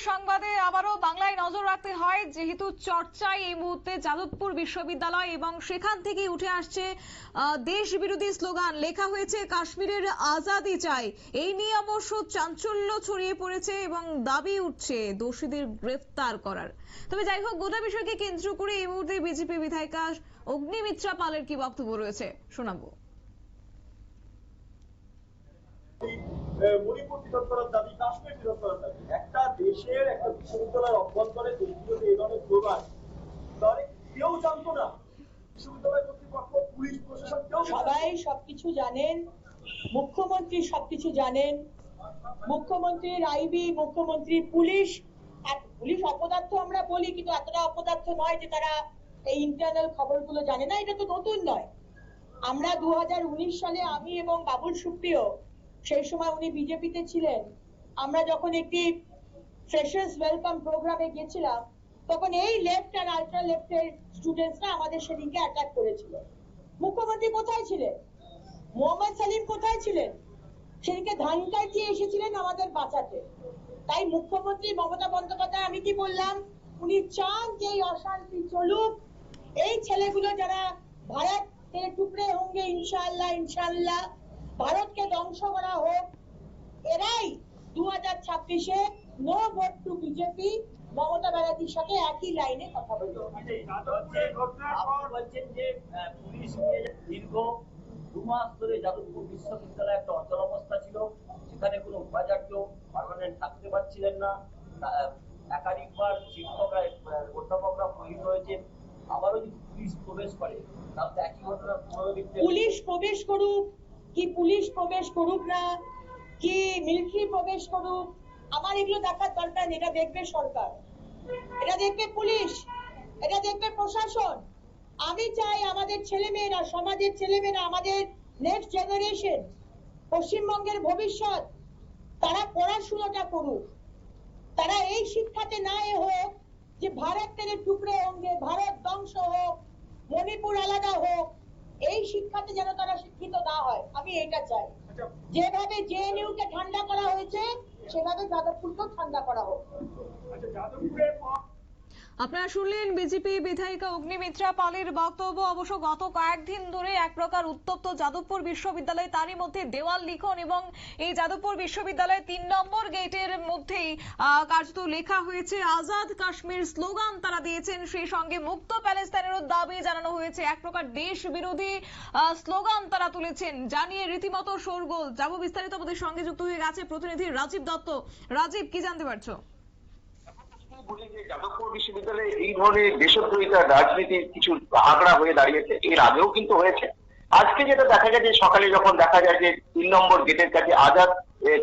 সংবাদে আবারও বাংলায় নজর রাখতে হয়, যেহেতু চর্চায় এই মুহূর্তে যাদবপুর বিশ্ববিদ্যালয় এবং সেখান থেকে উঠে আসছে দেশ বিরোধী স্লোগান। লেখা হয়েছে কাশ্মীরের আজাদি চাই। এই নিয়ে অবশ্য চাঞ্চল্য ছড়িয়ে পড়েছে এবং দাবি উঠছে দোষীদের গ্রেফতার করার। তবে যাই হোক, গোটা বিষয়কে কেন্দ্র করে এই মুহূর্তে বিজেপি বিধায়িকা অগ্নিমিত্রা পালের কি বক্তব্য রয়েছে শোনাবো। মণিপুর বিরোধের দাবি, কাশ্মীর বিরোধের দাবি, একটা দেশের একটা বিশ্ববিদ্যালয়ের অভ্যন্তরে দেশবিরোধী এই ধরনের স্লোগান তাহলে কেউ জানতো না? বিশ্ববিদ্যালয় কর্তৃপক্ষ, পুলিশ প্রশাসন, কেউ সবাই সবকিছু জানেন, মুখ্যমন্ত্রী সবকিছু জানেন, মুখ্যমন্ত্রীর আইবি, মুখ্যমন্ত্রী পুলিশ। পুলিশ অপদার্থ আমরা বলি, কিন্তু এতটা অপদার্থ নয় যে তারা এই ইন্টারনাল খবরগুলো জানে না। এটা তো নতুন নয়। আমরা 2019 সালে আমি এবং বাবুল সুপ্রিয়, সেই সময় উনি বিজেপিতে ছিলেন, আমরা যখন একটি ফ্রেশার্স ওয়েলকাম প্রোগ্রামে গেছিলাম, তখন এই লেফট আর আল্ট্রা লেফটের স্টুডেন্টসরা আমাদের সেদিনকে অ্যাটাক করেছিল। মুখ্যমন্ত্রী কোথায় ছিলেন? মোহাম্মদ সালিম কোথায় ছিলেন? সেদিনকে ধানকায় দিয়ে এসেছিলেন আমাদের বাঁচাতে। তাই মুখ্যমন্ত্রী মমতা বন্দ্যোপাধ্যায়, আমি কি বললাম, উনি চান যে এই অশান্তি চলুক। এই ছেলেগুলো যারা ভারত থেকে টুকরে হোঙ্গে ইনশাআল্লাহ, ইনশাআল্লাহ ভারতকে ধ্বংস করা হোক, এরাই 2026-এ no vote to BJP Mamata ব্যানার্জির সাথে একই লাইনে কথা বলবে। বলছেন যে পুলিশ নিয়ে দীর্ঘ 2 মাস ধরে যাদবপুর বিশ্ববিদ্যালয়ে একটা অচল অবস্থা ছিল, সেখানে কোনো উপাচার্য পার্মানেন্ট থাকতে পারছিলেন না, একাধিকবার শিক্ষকরা অধ্যাপকরা শহীদ হয়েছেন। আবারও যদি পুলিশ প্রবেশ করে তাহলে একই ঘটনার পুনরাবৃত্তি। পুলিশ প্রবেশ করুক কি পুলিশ প্রবেশ করুক না, কি মিলিটারি প্রবেশ করুক, আমার এগুলো দেখার দরকার নেই। এটা দেখবে সরকার, এটা দেখবে পুলিশ, এটা দেখবে প্রশাসন। আমি চাই আমাদের ছেলেমেয়েরা, সমাজের ছেলেমেয়েরা, আমাদের নেক্সট জেনারেশন, পশ্চিমবঙ্গের ভবিষ্যৎ, তারা পড়াশোনাটা করুক। তারা এই শিক্ষাতে না হোক যে ভারত থেকে টুকরে হোঙ্গে, ভারত ধ্বংস হোক, মণিপুর আলাদা হোক। এই শিক্ষাতে যেন তারা শিক্ষিত না হয়, আমি এটা চাই। যেভাবে জেএনইউ কে ঠান্ডা করা হয়েছে, সেভাবে যাদবপুরকেও ঠান্ডা করা হোক। আপনারা শুনলেন বিজেপি বিধায়িকা অগ্নিমিত্রা পালের বক্তব্য। অবশ্য গত কয়েকদিন ধরে এক প্রকার উত্তপ্ত যাদবপুর বিশ্ববিদ্যালয়, তারই মধ্যে দেওয়াল লিখন এবং এই যাদবপুর বিশ্ববিদ্যালয়ে 3 নম্বর গেটের মধ্যেই কার্যত লেখা হয়েছে আজাদ কাশ্মীর স্লোগান তারা দিয়েছেন। সেই সঙ্গে মুক্ত প্যালেস্তাইনেরও দাবি জানানো হয়েছে। এক প্রকার দেশ বিরোধী স্লোগান তারা তুলেছেন, জানিয়ে রীতিমতো শোরগোল। যাব বিস্তারিত আমাদের সঙ্গে যুক্ত হয়ে গেছে প্রতিনিধি রাজীব দত্ত। রাজীব, কি জানতে পারছো? যাদবপুর বিশ্ববিদ্যালয়ে এই ধরনের দেশদ্রোহিতার রাজনীতির কিছু আগ্রা হয়ে দাঁড়িয়েছে, এর আগেও কিন্তু হয়েছে। আজকে যেটা দেখা যায় যে সকালে যখন দেখা যায় যে 3 নম্বর গেটের কাছে আজাদ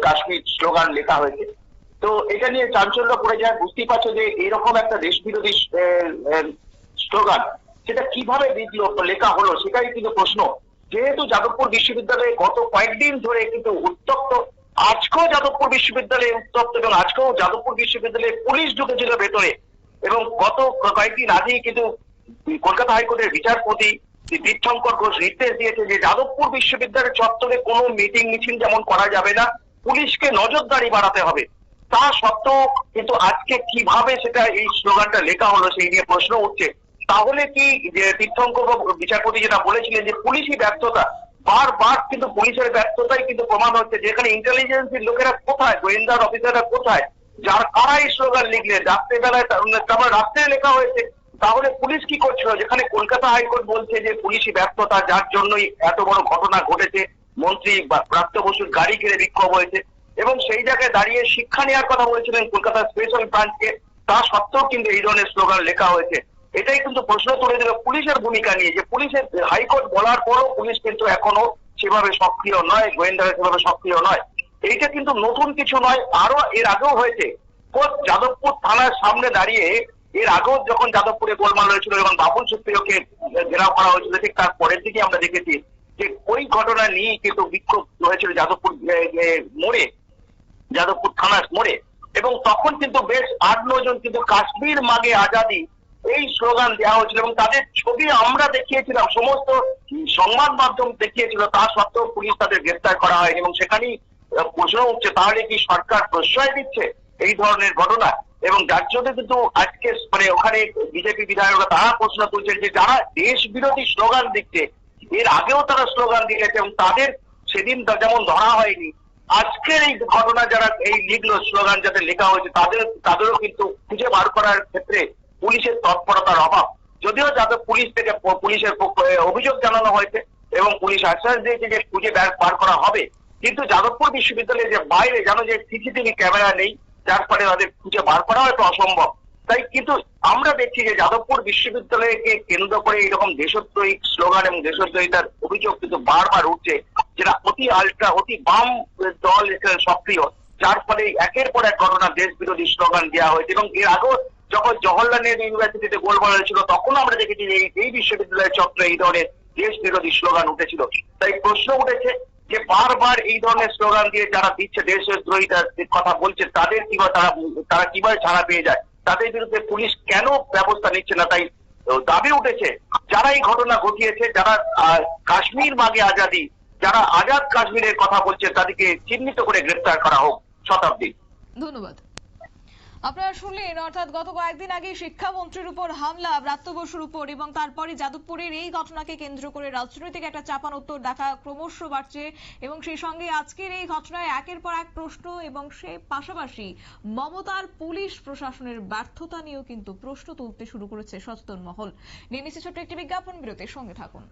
কাশ্মীর স্লোগান লেখা হয়েছে, তো এটা নিয়ে চাঞ্চল্য পড়ে যায়। বুঝতেই পারছো যে এরকম একটা দেশ বিরোধী স্লোগান সেটা কিভাবে লেখা হলো, সেটাই কিন্তু প্রশ্ন। যেহেতু যাদবপুর বিশ্ববিদ্যালয়ে গত কয়েকদিন ধরে কিন্তু উত্তপ্ত, আজকেও যাদবপুর বিশ্ববিদ্যালয়ে উত্তপ্ত, এবং আজকেও যাদবপুর বিশ্ববিদ্যালয়ে পুলিশ ঢুকেছিল ভেতরে। এবং গত কয়েকদিন আগেই কিন্তু কলকাতা হাইকোর্টের বিচারপতি তীর্থঙ্কর ঘোষ নির্দেশ দিয়েছে যে যাদবপুর বিশ্ববিদ্যালয়ের চত্বরে কোনো মিটিং মিছিল যেমন করা যাবে না, পুলিশকে নজরদারি বাড়াতে হবে। তা সত্ত্বেও কিন্তু আজকে কিভাবে সেটা এই স্লোগানটা লেখা হলো সেই নিয়ে প্রশ্ন উঠছে। তাহলে কি যে তীর্থঙ্কর বিচারপতি যেটা বলেছিলেন যে পুলিশই ব্যর্থতা, বারবার কিন্তু পুলিশের ব্যর্থতাই কিন্তু প্রমাণ হচ্ছে। যেখানে ইন্টেলিজেন্সের লোকেরা কোথায়, গোয়েন্দার অফিসাররা কোথায়, যার কারা এই স্লোগান লিখলেন রাত্রেবেলায়, তারপর রাত্রে লেখা হয়েছে, তাহলে পুলিশ কি করছিল? যেখানে কলকাতা হাইকোর্ট বলছে যে পুলিশি ব্যর্থতা, যার জন্যই এত বড় ঘটনা ঘটেছে, মন্ত্রী ব্রাত্য বসুর গাড়ি ঘিরে বিক্ষোভ হয়েছে, এবং সেই জায়গায় দাঁড়িয়ে শিক্ষা নেওয়ার কথা বলেছিলেন কলকাতা স্পেশাল ব্রাঞ্চকে, তা সত্ত্বেও কিন্তু এই ধরনের স্লোগান লেখা হয়েছে। এটাই কিন্তু প্রশ্ন তুলে দিল পুলিশের ভূমিকা নিয়ে, যে পুলিশের হাইকোর্ট বলার পরও পুলিশ কিন্তু এখনো সেভাবে সক্রিয় নয়, গোয়েন্দারা সেভাবে সক্রিয় নয়। এইটা কিন্তু নতুন কিছু নয়, আরো এর আগেও হয়েছে। যাদবপুর থানার সামনে দাঁড়িয়ে এর আগেও যখন যাদবপুরে গোলমাল হয়েছিল এবং বাবুল সুপ্রিয়কে ঘেরাও করা হয়েছিল, ঠিক তার পরের দিকে আমরা দেখেছি যে ওই ঘটনা নিয়ে কিন্তু বিক্ষোভ হয়েছিল যাদবপুর মোড়ে, যাদবপুর থানার মোড়ে। এবং তখন কিন্তু বেশ 8-9 জন কিন্তু কাশ্মীর মাগে আজাদি এই স্লোগান দেওয়া হয়েছিল, এবং তাদের ছবি আমরা দেখিয়েছিলাম, সমস্ত সংবাদ মাধ্যম দেখিয়েছিল। তা সত্ত্বেও পুলিশ তাদের গ্রেফতার করা হয়নি। এবং সেখানেই প্রশ্ন উঠছে, তাহলে কি সরকার প্রশ্রয় দিচ্ছে এই ধরনের ঘটনা? এবং যার জন্য কিন্তু আজকে মানে ওখানে বিজেপি বিধায়করা তারা প্রশ্ন তুলছেন যে যারা দেশ বিরোধী স্লোগান দিচ্ছে, এর আগেও তারা স্লোগান দিয়েছে এবং তাদের সেদিন যেমন ধরা হয়নি, আজকের এই ঘটনা যারা এই লিখলো স্লোগান যাদের লেখা হয়েছে তাদেরও কিন্তু খুঁজে বার করার ক্ষেত্রে পুলিশের তৎপরতার অভাব। যদিও যাদের পুলিশের পক্ষে অভিযোগ জানানো হয়েছে এবং পুলিশ আশ্বাস দিয়েছে যে খুঁজে বার করা হবে, কিন্তু যাদবপুর বিশ্ববিদ্যালয়ের যে বাইরে জানো যে সিসিটিভি ক্যামেরা নেই, যার ফলে তাদের খুঁজে বার করা হয়তো অসম্ভব। তাই কিন্তু আমরা দেখছি যে যাদবপুর বিশ্ববিদ্যালয়কে কেন্দ্র করে এইরকম দেশদ্রোহী স্লোগান এবং দেশদ্রোহিতার অভিযোগ কিন্তু বারবার উঠছে, যেটা অতি বাম দল এখানে সক্রিয়, যার ফলে একের পর এক ঘটনা দেশ বিরোধী স্লোগান দেওয়া হয়েছে। এবং এর আগেও যখন জওহরলাল নেহরু ইউনিভার্সিটিতে গোলমাল ছিল তখন আমরা দেখেছি যে এই বিশ্ববিদ্যালয়ের চক্রে এই ধরনের দেশ বিরোধী স্লোগান উঠেছিল। তাই প্রশ্ন উঠেছে যে বারবার এই ধরনের স্লোগান দিয়ে যারা দিচ্ছে দেশদ্রোহিতার কথা বলছে তাদের তারা কিভাবে ছাড়া পেয়ে যায়, তাদের বিরুদ্ধে পুলিশ কেন ব্যবস্থা নিচ্ছে না। তাই দাবি উঠেছে যারা এই ঘটনা ঘটিয়েছে, যারা কাশ্মীর মাগে আজাদি, যারা আজাদ কাশ্মীরের কথা বলছে তাদেরকে চিহ্নিত করে গ্রেফতার করা হোক। শতাব্দী, ধন্যবাদ। আপনারা শুনলেন, অর্থাৎ গত কয়েকদিন আগে শিক্ষামন্ত্রীর উপর হামলা, ব্রাত্য বসুর উপর, এবং তারপরে যাদবপুরের এই ঘটনাকে কেন্দ্র করে রাজনৈতিক একটা চাপানোত্তর দেখা ক্রমশ বাড়ছে এবং সেই সঙ্গে আজকের এই ঘটনায় একের পর এক প্রশ্ন এবং সে পাশাপাশি মমতার পুলিশ প্রশাসনের ব্যর্থতা নিয়েও কিন্তু প্রশ্ন তুলতে শুরু করেছে সচেতন মহল। নিয়ে নিচ্ছে ছোট্ট একটি বিজ্ঞাপন বিরতির সঙ্গে থাকুন।